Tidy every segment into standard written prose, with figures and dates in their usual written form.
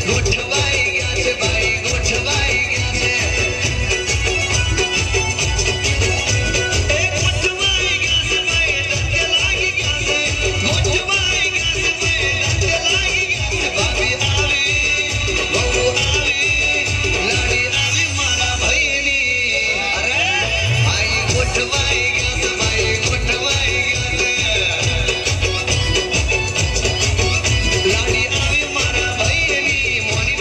ગોઠવાઈ ગયા છે ભાઈ ગોઠવાઈ ગયા છે ગોઠવાઈ ગયા છે ભાઈ ધક્કે લાગી ગયા છે ગોઠવાઈ ગયા છે ભાઈ ધક્કે લાગી ગયા છે ભાભી આવી બહુ આવી લાડી આવી મારા ભાઈની અરે ભાઈ ગોઠવાઈ ગયા છે ભાઈ ગોઠવાઈ ગયા છે લાડી આવી મારા ભાઈની મોની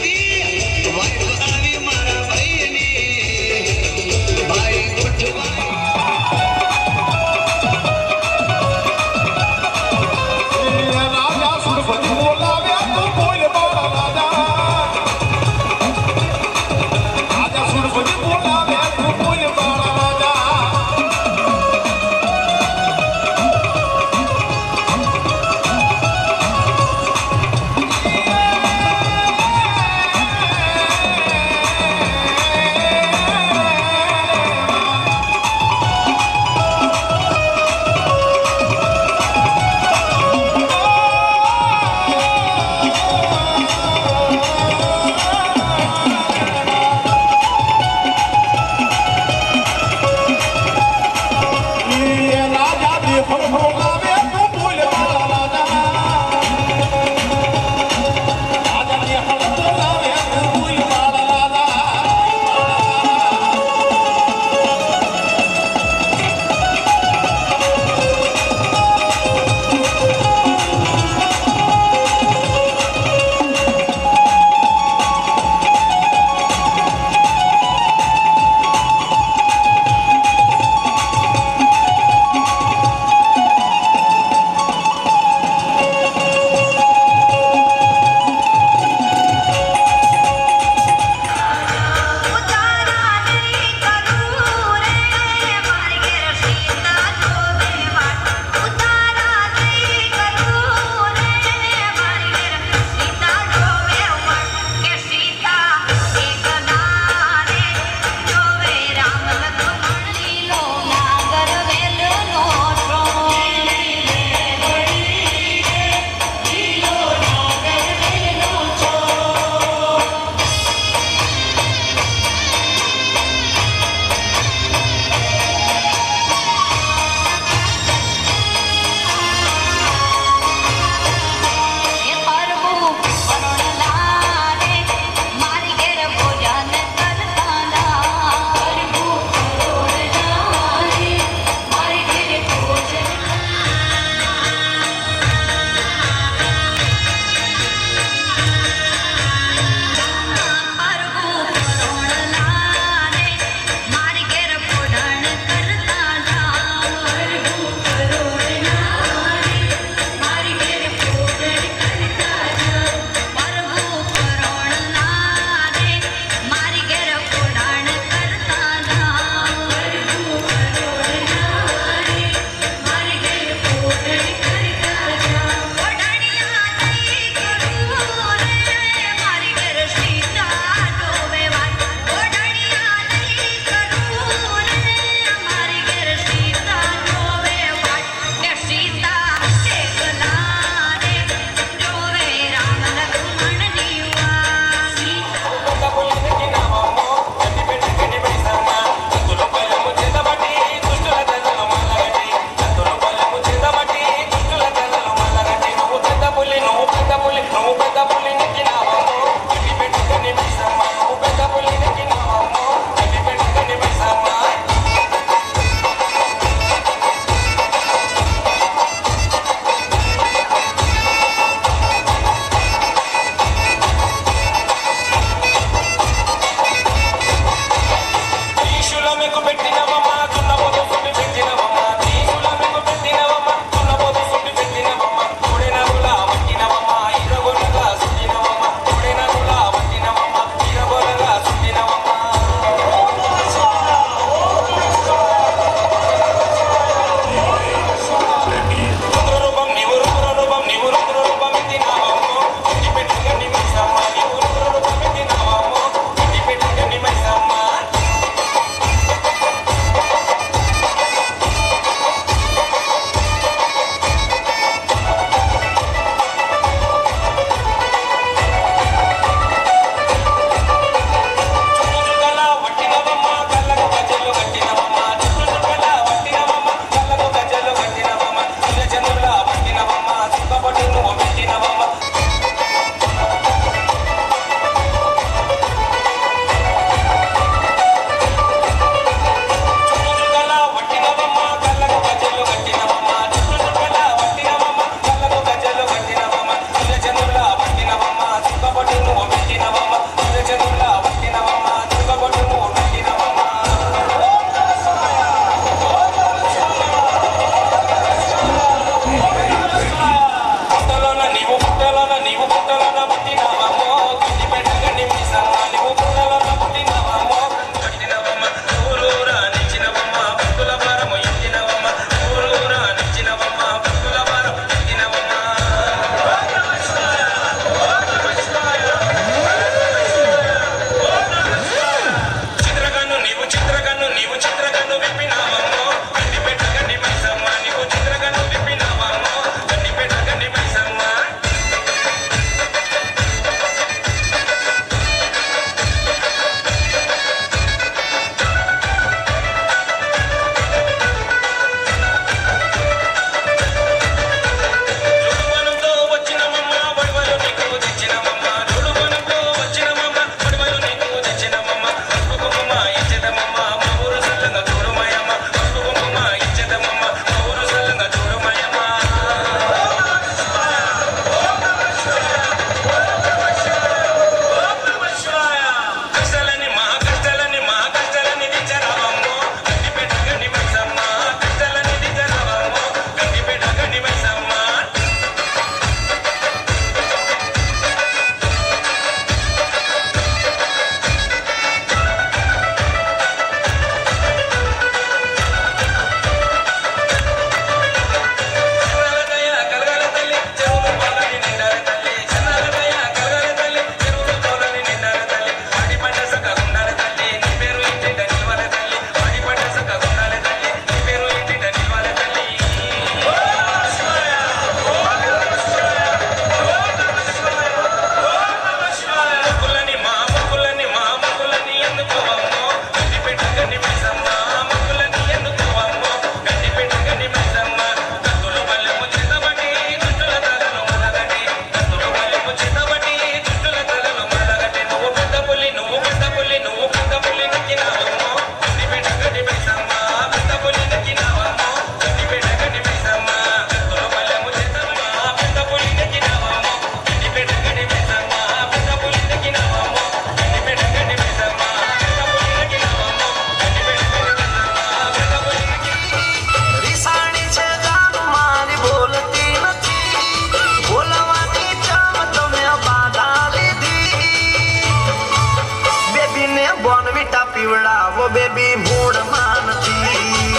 પીવડાવો બેબી મૂળમાં નથી.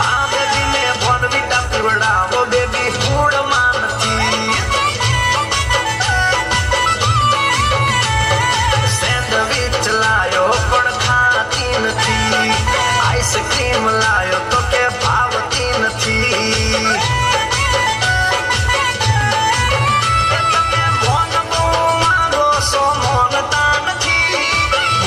આ બેબીને બોર્નવીટા પીવડાવો બેબી મૂળમાં નથી. સેન્ડવિચ લાયો પણ ખાતી નથી. આઈસ્ક્રીમ લાયો તો કે ભાવતી નથી. તમે મોન બહુ માંગો છો મોનતા નથી.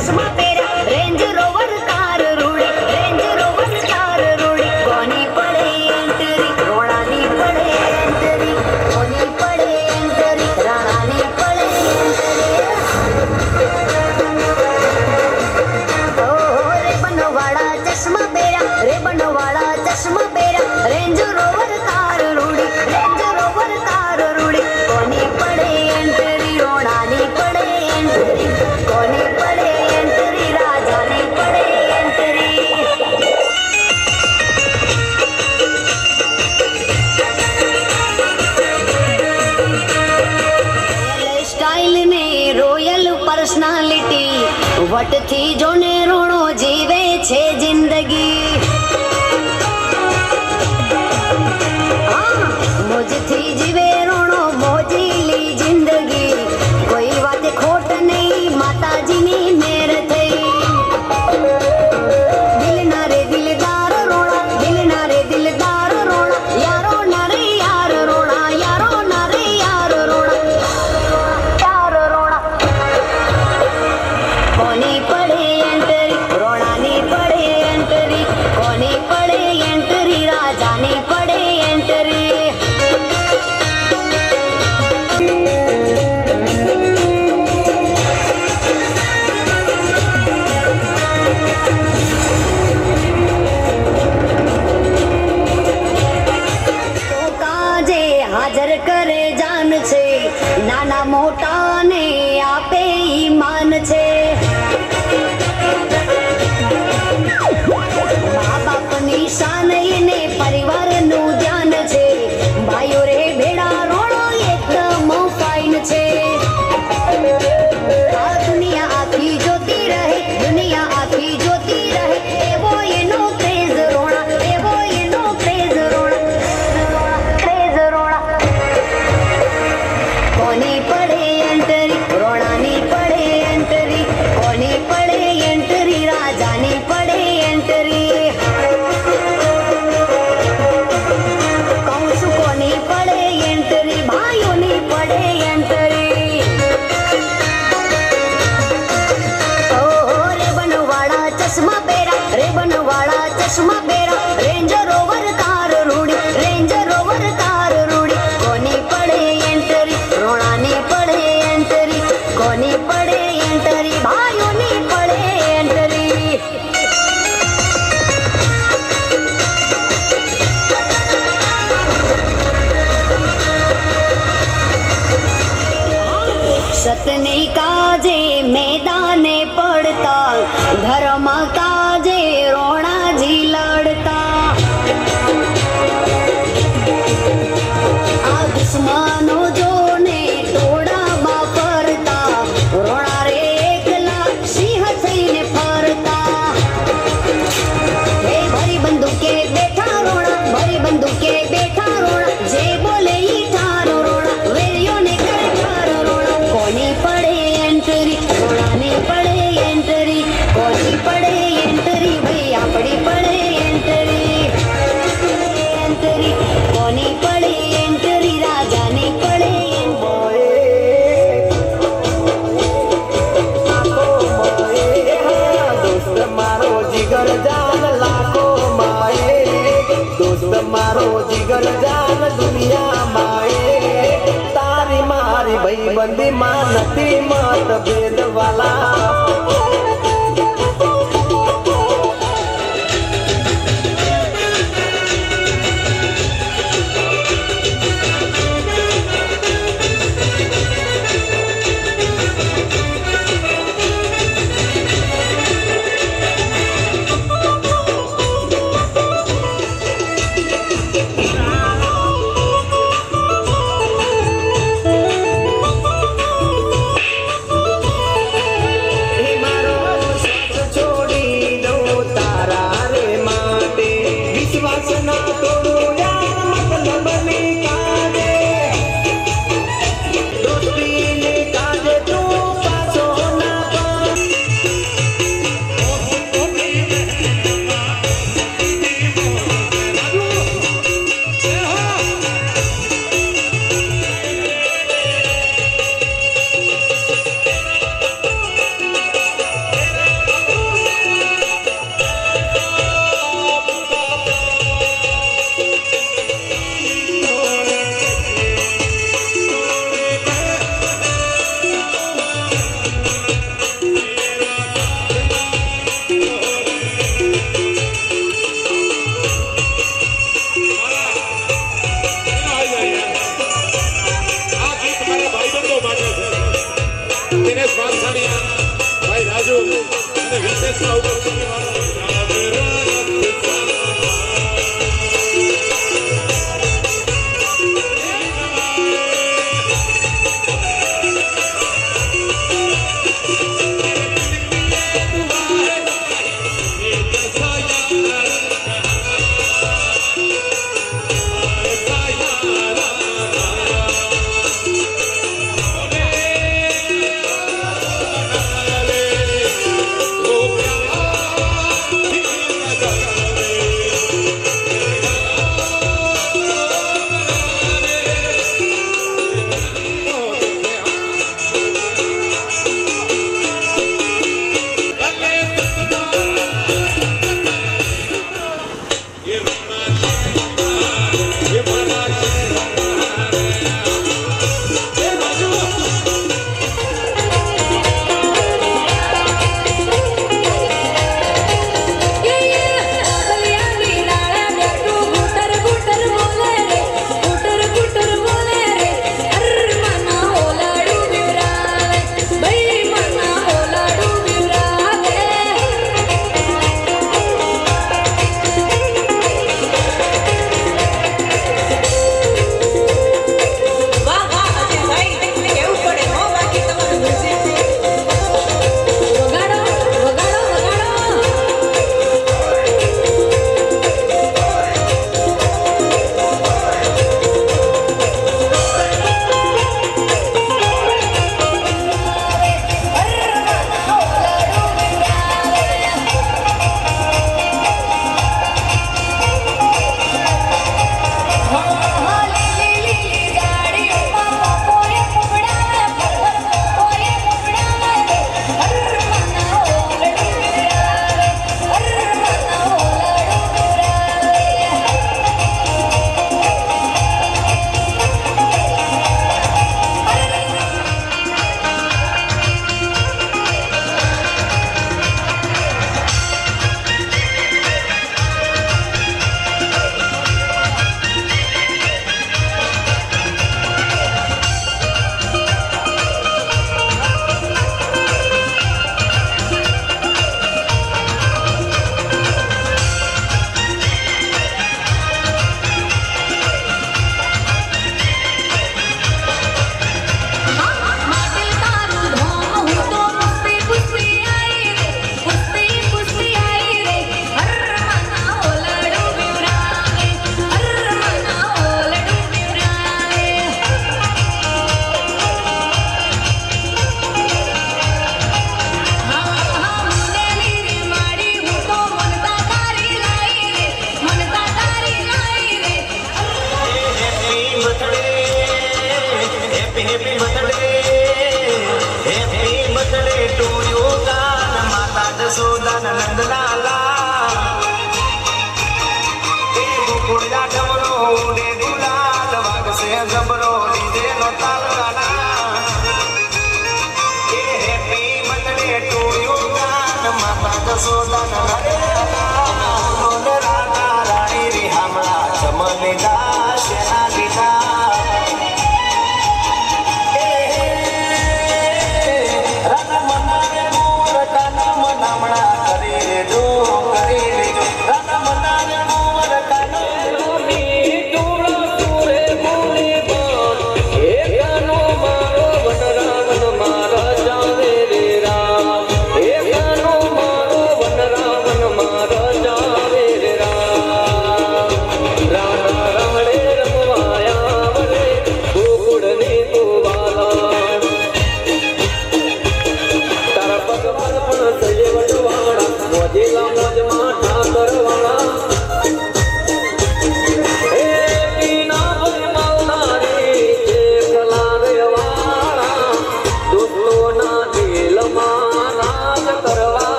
चश्मा पेरा रेंज रोवर कार रूड़ी रेंज रोवर कार रूड़ी कोनी पड़े एंटरी रोड़ानी पड़े एंटरी कोनी पड़े एंटरी राणानी पड़े एंटरी ओ रे बनवाड़ा चश्मा पेरा रे बनवाड़ा चश्मा पेरा रेंज रोवर कार रूड़ी रेंज रोवर कार रूड़ी कोनी पड़े एंटरी रोड़ानी पड़े एंटरी कोनी पड़े एंटरी राजानी पड़े एंटरी स्टाइल ने रोयल पर्सनालिटी वट थी जोने रोणो जीवे छे जिंदगी मोजथी जीवे रोणो मोजीली जिंदगी कोई बात खोट नहीं माताजी नी मेर थई दिल ना रे दिलदार रोणा दिल ना रे दिलदार रोणा यारो ना रे यार रोणा यारो ना रे यार रोणा यार रोणा कोनी पड़े एंटरी रोणानी पड़े एंटरी कोनी पड़े एंटरी राजानी पड़े एंटरी હાજર કરે જાન છે નાના મોટાને આપે ઈમાન છે મા બાપની શાન એને પરિવારનું ધ્યાન છે ભાઈઓ રે ભેડા રોણો એકદમ ફાઇન છે આ દુનિયા આખી જોતી રહે દુનિયા આખી જોતી રહે એવો એનો ક્રેઝ રોણા એવો એનો ક્રેઝ રોણા ક્રેઝ રોણા કોની પડે એન્ટરી રોણાની પડે એન્ટરી કોની પડે એન્ટરી રાજાની પડે એન્ટરી કહું છું કોની પડે એન્ટરી ભાઈઓની પડે એન્ટરી ઓહો રે બનવાડા ચશ્મા પેરા રે બનવાડા ચશ્મા પેરા રેન્જ રોવર કાર રૂડી રેન્જ રોવર કાર રૂડી કોની પડે એન્ટરી રોણાની પડે એન્ટરી કોની પડે એન્ટરી ભાઈઓની પડે એન્ટરી સતની કાજે મેદાને પડતા ધર્મ કાજે રોણાજી લડતા આ દુશ્મનો જોને ટોળામાં ફરતા રોણા રે એકલા સિંહ થઈને ફરતા હે ભરી બંદૂકે બેઠા રોણા ભરી બંદૂકે બેઠા રોણા જે બોલે ઈ ઠારો રોણા વેરીઓને કરે ઠારો રોણા કોની પડે એન્ટરી રોણાની પડે એન્ટરી કોની પડે એન્ટરી ભાઈ આપણી પડે એન્ટરી એન્ટરી કોની પડે એન્ટરી રાજાની પડે દોસ્ત મારો જીગર જાન લાખો માએ દોસ્ત મારો જીગર જાન દુનિયા માએ તારી મારી ભાઈબંધી માં નથી મતભેદ વાલા અને વિશેષતા ઉપર તમે મારા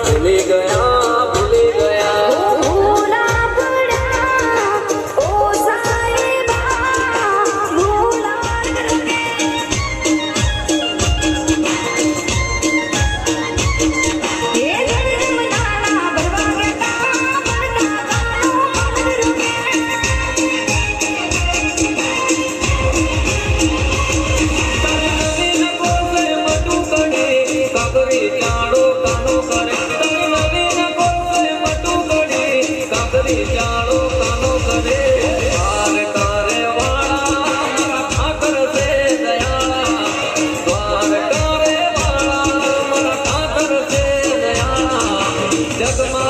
ભૂલી ગયા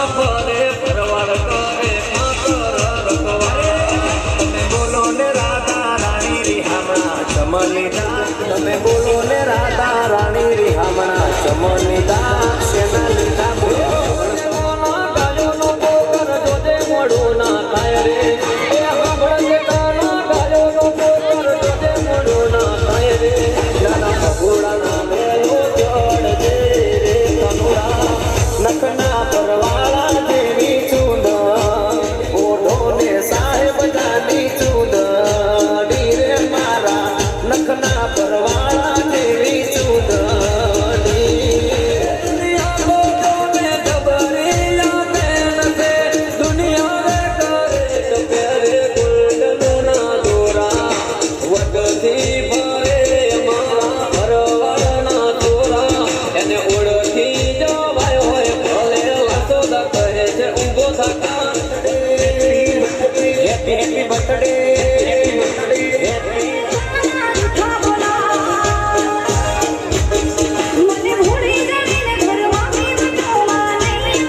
ફરે ફરવાડ કરે માતર રખવારે તમે બોલો ને રાધા રાણી રિહામણા ચમનીદા તમે બોલો ને રાધા રાણી રિહામણા ચમનીદા શેના લીધા બોલો ગાયો નો પોકર જોજે મોડું ના થાય રે એ સાંભળજે કાના ગાયો નો પોકર જોજે મોડું ના થાય રે નાના ભગોડા ના મેલો ચડજે રે કનુડા નખના પરવાળા દેવી ચૂંદ ઓઢો ને સાહેબ જાની ચૂંદ રે મારા નખના પરવાળા દેવી ચૂંદ Happy birthday, મને ભૂલી જઈને ઘરમાં બી બતાવવા નહીં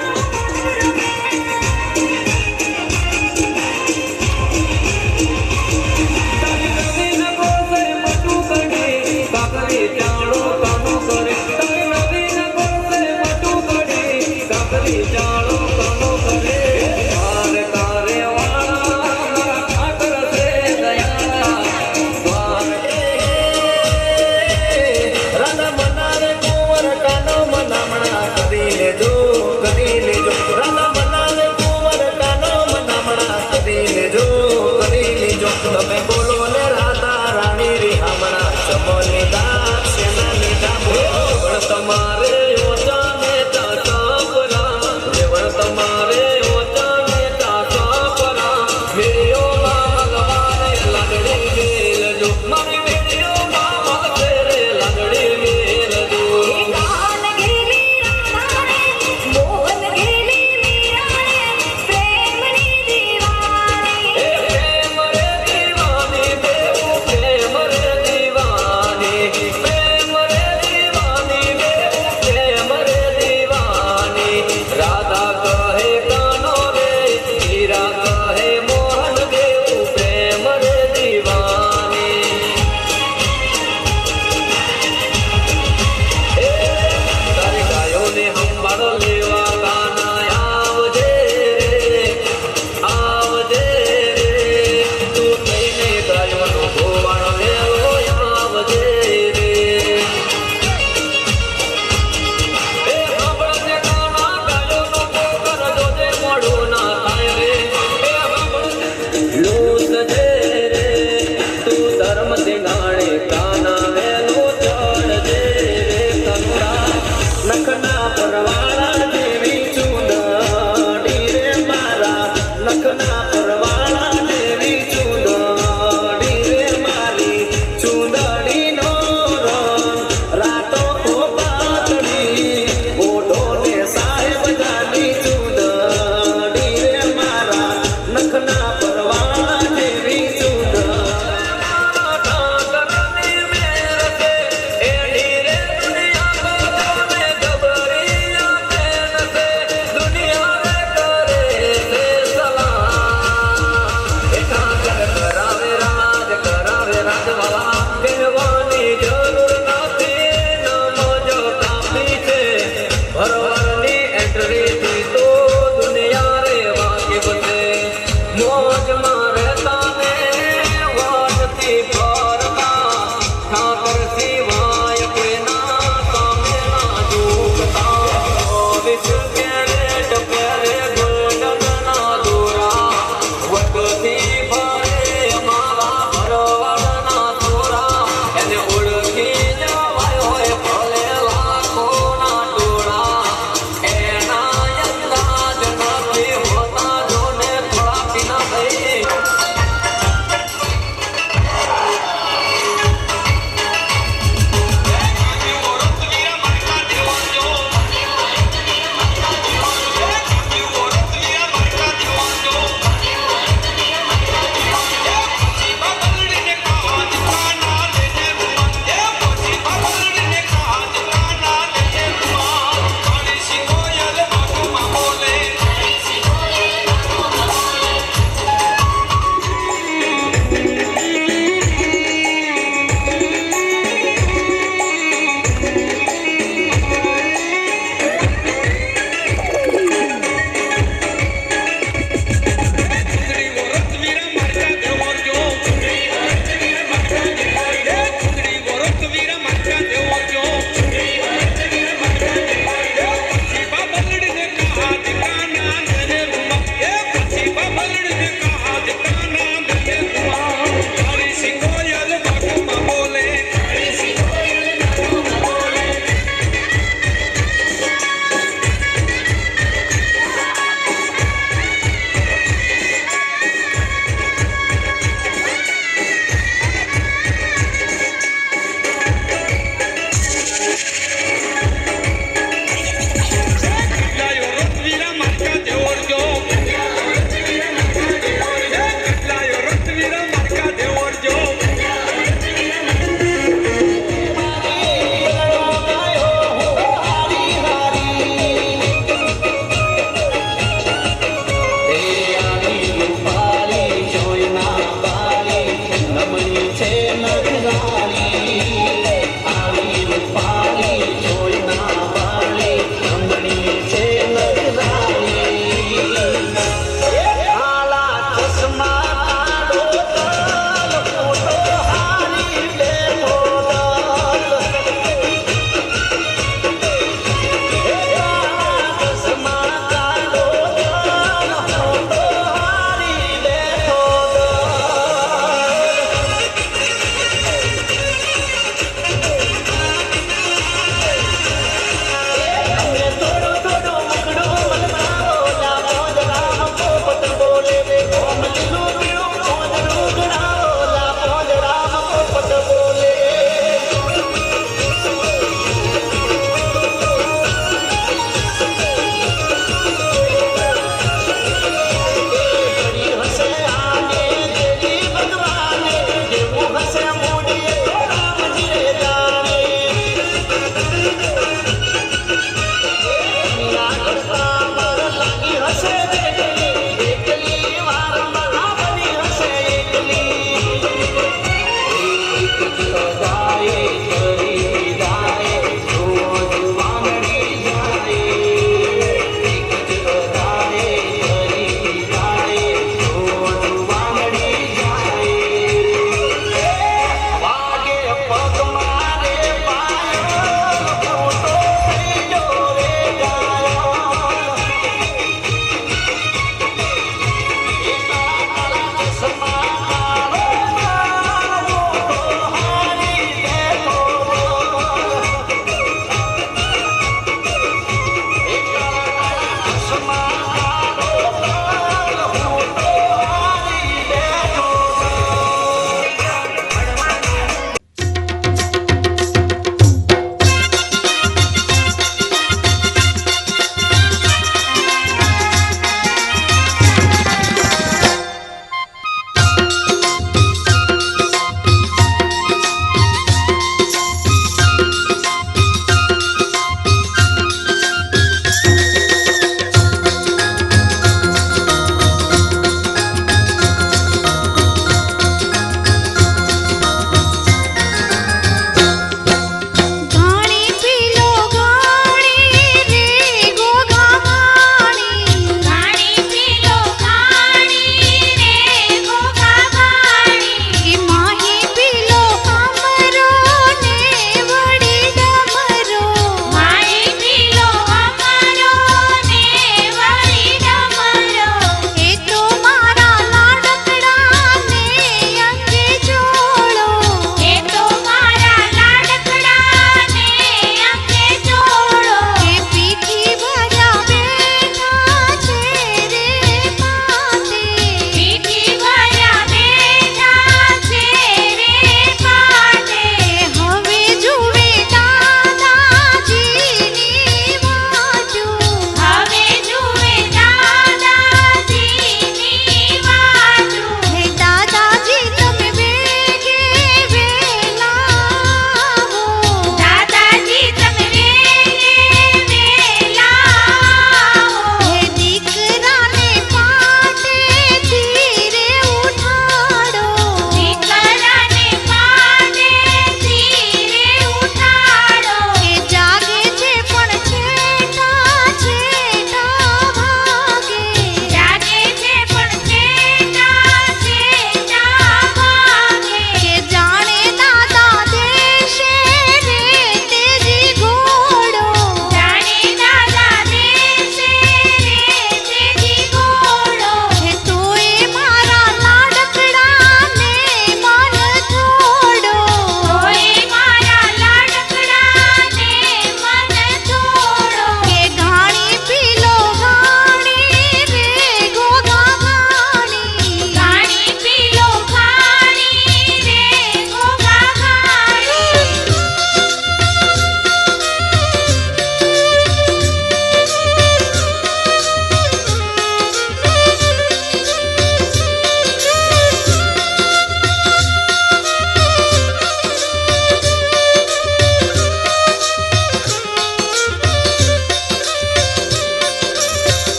તમે બોલો ને રાધા રાણી રિહામણા ચમનીદા શેના લીધા બોલો તમારે ઓછા ને ચાચા પરા દેવળ તમારે ઓછા ને ચાચા પરા મેળ્યો ભગવાને લાગણી મેલજો મારી મેળ્યો મામા રે લાગણી મેલજો ગાન ગેલી રાધાને બોલ ગેલી મીરાને પ્રેમની દીવાની પ્રેમ રે દીવાની બેઉ પ્રેમ રે દીવાની પ્રેમ રે દીવાની બેઉ પ્રેમ રે દીવાની રાધા કહે કાનો રે હીરા કહે મોહન બેઉ પ્રેમ રે દીવાની તારી ગાયોને સંભાળો લેવા કાના આવજે રે આવજે રે તું થઈને ગાયોનો ગોવાળો લેવો આવજે રે એ સાંભળજે કાના ગાયોનો પોકર જોજે મોડું ના થાય રે એ સાંભળજે લૂસજે રે તું ધર્મ ધીંગાણે કાના વેલો ચડજે રે કનુડા નખના પરવાળા દેવી ચૂંદડી રે મારા નખના પરવાળા દેવી ચૂંદડી રે મારી ચૂંદડીનો રંગ રાતો પાતળી ઓઢો ને સાહેબ જાની ચૂંદડી રે મારા નખના પરવાળા દેવી ચૂંદડી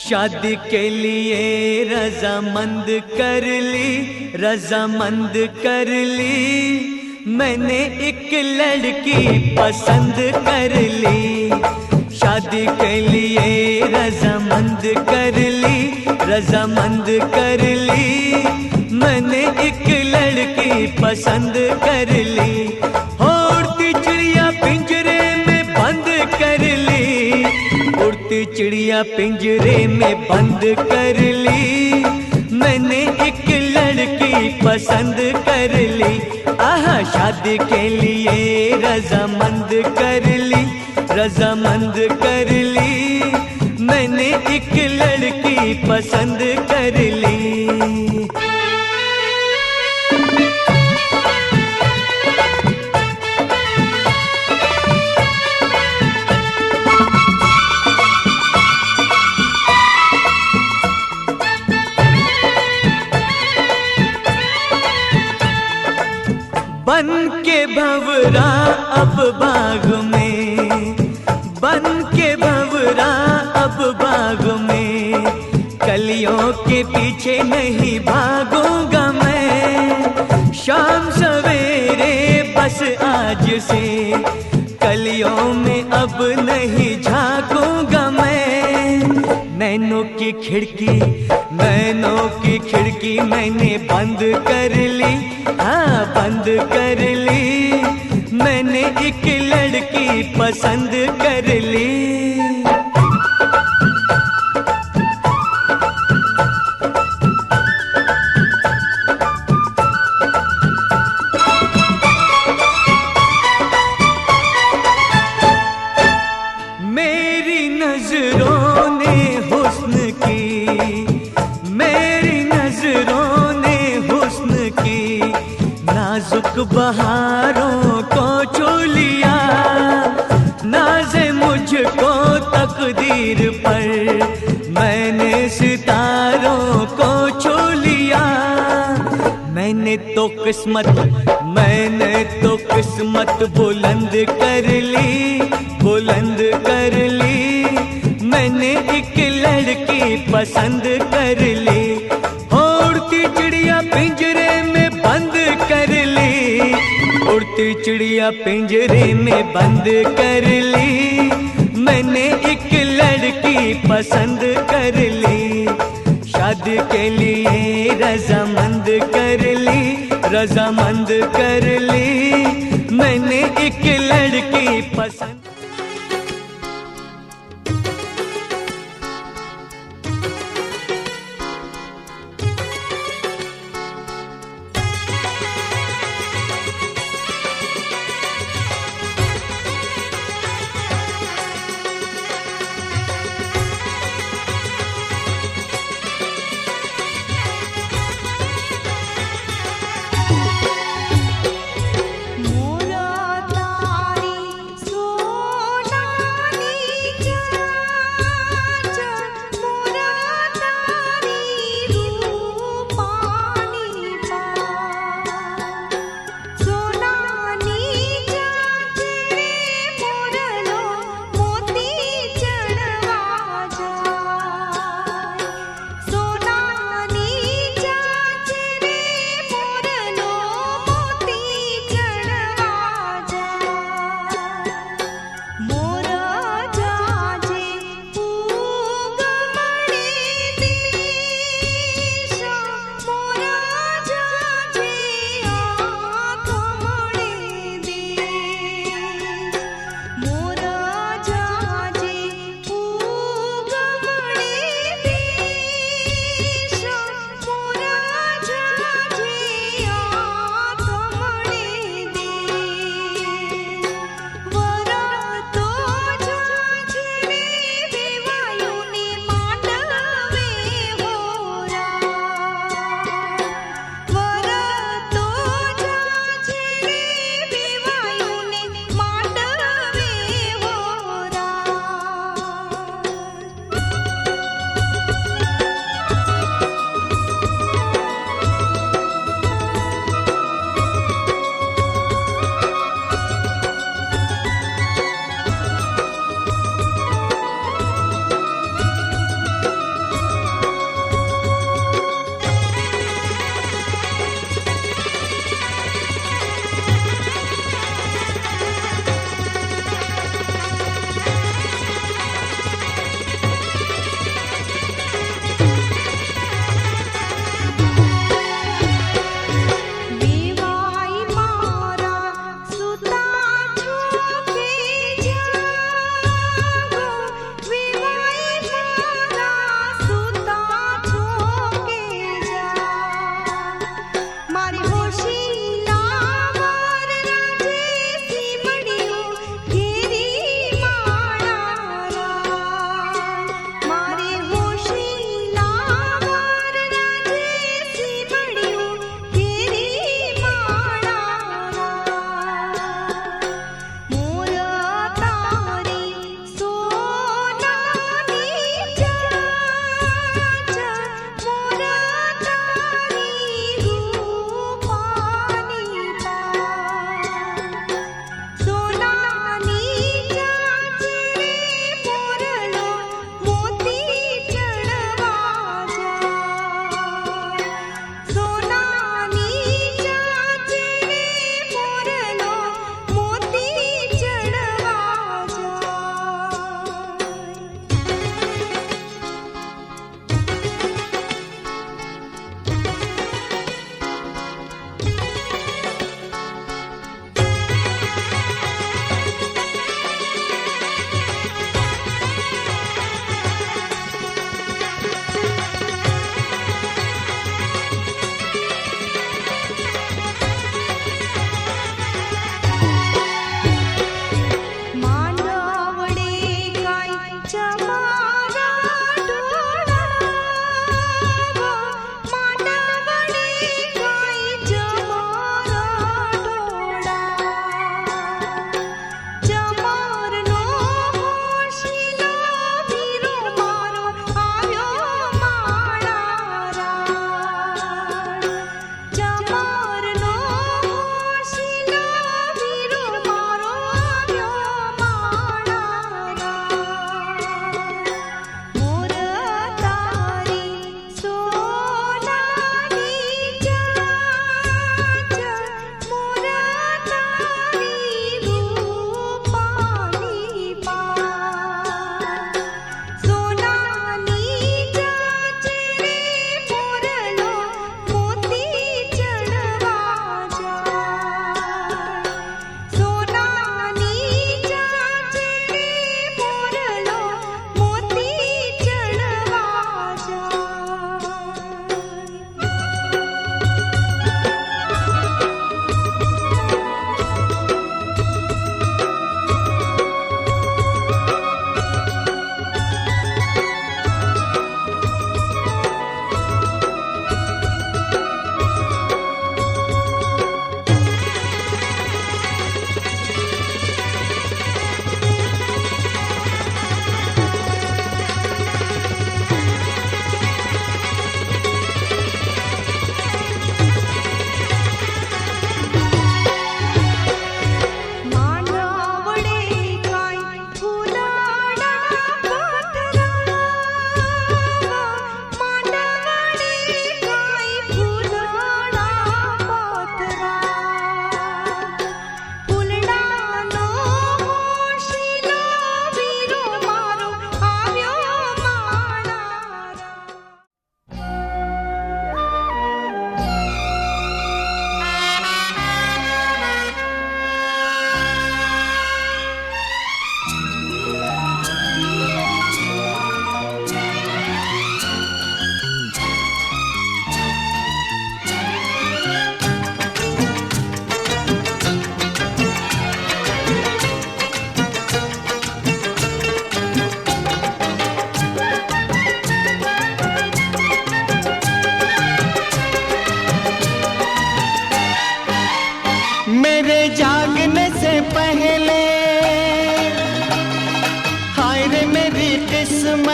शादी के लिए रजामंद कर ली, रजामंद कर ली। मैंने एक लड़की पसंद कर ली। शादी के लिए रजामंद कर ली, रजामंद कर ली। मैंने एक लड़की पसंद कर ली। उड़ती चिड़िया पिंजरे में बंद कर ली, उड़ती चिड़िया पिंजरे में बंद कर ली। मैंने एक लड़की पसंद कर ली। आहा, शादी के लिए रजामंद कर ली, रजामंद कर ली। मैंने एक लड़की पसंद कर ली। बन के भंवरा अब बाग में, बन के भंवरा अब बाग में। कलियों के पीछे नहीं भागूंगा मैं, शाम सवेरे बस आज से। कलियों में अब नहीं झांकूंगा मैं। नैनों की खिड़की, नैनों की खिड़की मैंने बंद कर ली। हाँ, बंद कर ली। मैंने एक लड़की पसंद कर ली। मेरी नजरों ने हुस्न की, मेरी नजरों ने हुस्न की। नाजुक बहारों को छू लिया, नाज़े मुझको तकदीर पर। मैंने सितारों को छू लिया। मैंने तो किस्मत, मैंने तो किस्मत बुलंद कर ली, बुलंद कर ली। मैंने एक लड़की पसंद कर ली। उड़ती चिड़िया पिंजरे में बंद कर ली, उड़ती चिड़िया पिंजरे में बंद कर ली। मैंने एक लड़की पसंद कर ली। शादी के लिए रजामंद कर ली, रजामंद कर ली। मैंने एक लड़की पसंद।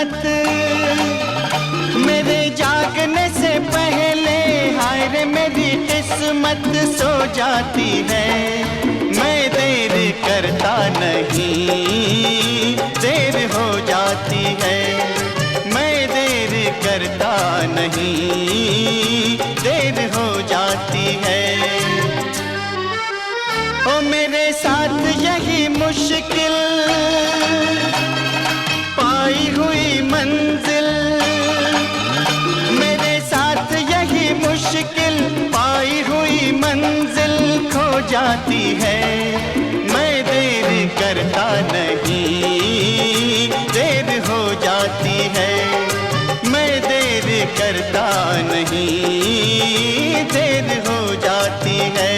किस्मत मेरे जागने से पहले, हाय रे मेरी किस्मत सो जाती है। मैं देर करता नहीं, देर हो जाती है। मैं देर करता नहीं, देर हो जाती है। ओ मेरे साथ यही मुश्किल पाई हुई मंजिल, मेरे साथ यही मुश्किल पाई हुई मंजिल खो जाती है। मैं देर करता नहीं, देर हो जाती है। मैं देर करता नहीं, देर हो जाती है।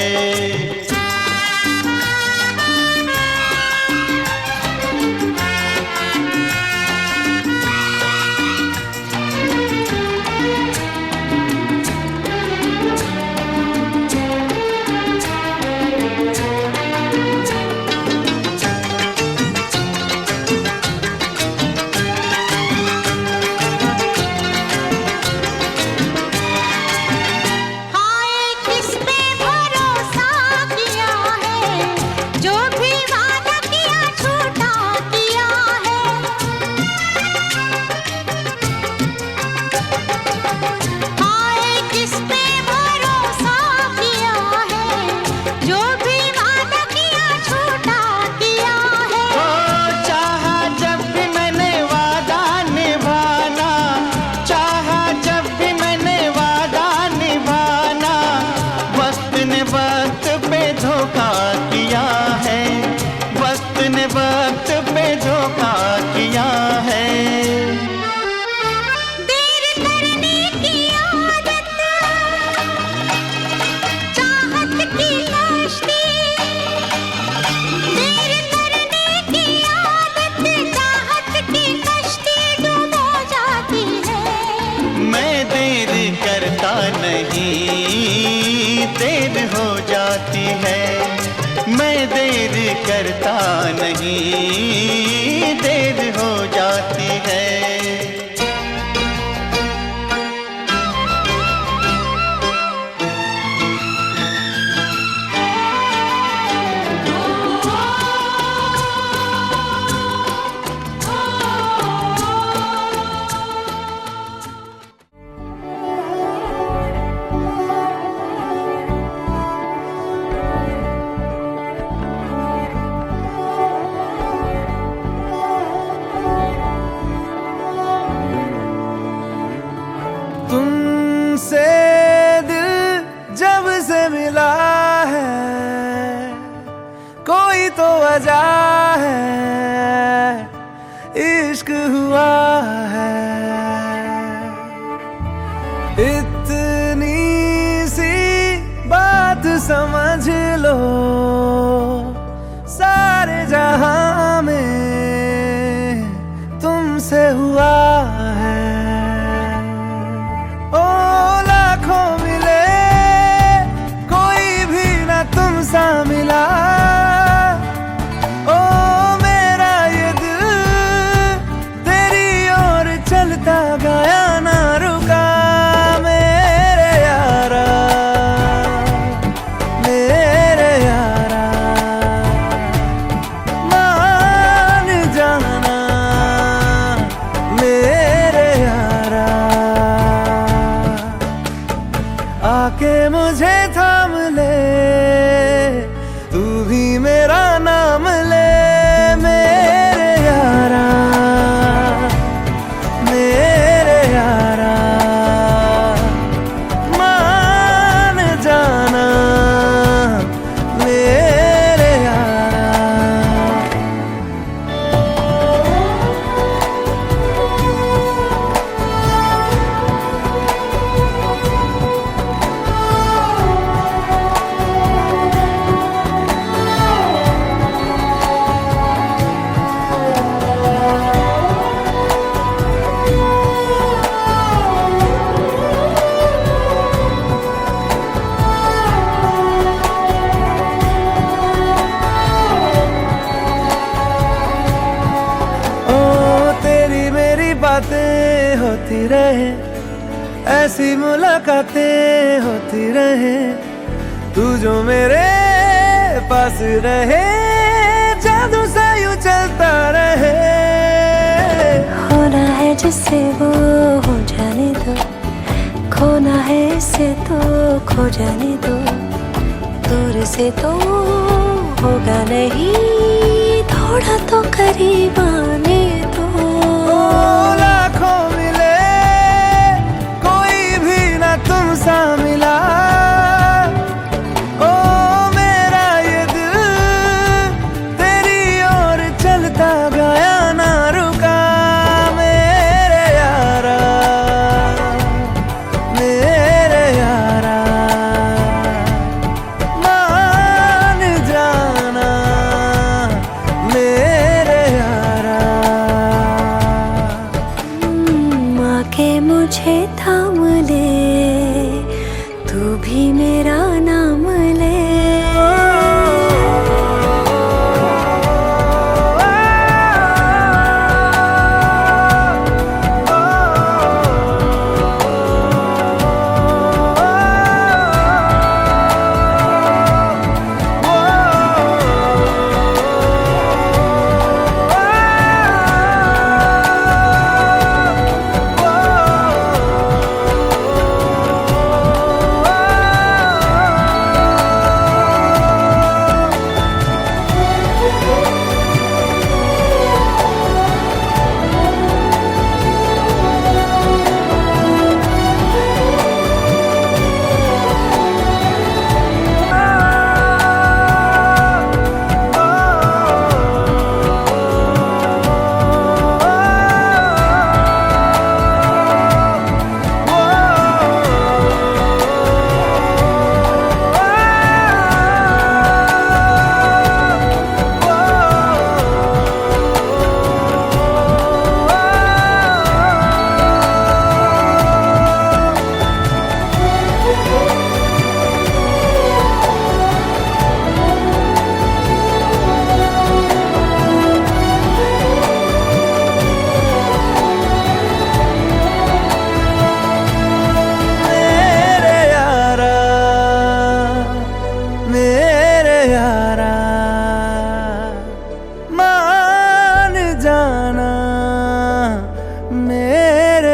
देर हो जाती है। मैं देर करता नहीं, देर हो जाती है। तुमसे दिल जब से मिला है, कोई तो वजह है, इश्क हुआ है। इतनी सी बात समझ लो, सारे जहां में तुमसे हुआ है। ओ लाखों मिले, कोई भी ना तुम सा मिला। ओ बातें होती रहे, ऐसी मुलाकातें होती रहे, तू जो मेरे पास रहे, जादू सा यूं चलता रहे। होना है जिससे वो हो जाने दो, खोना है इससे तो खो जाने दो, दूर से तो होगा नहीं, थोड़ा तो करीब आने दो। लाखों मिले कोई भी ना तुम सा मिला, ओ मेरा ये दिल तेरी ओर चलता गया ना रुका। मेरे यारा मान जाना मेरे यारा। आके मुझे थाम ले, तू भी मेरा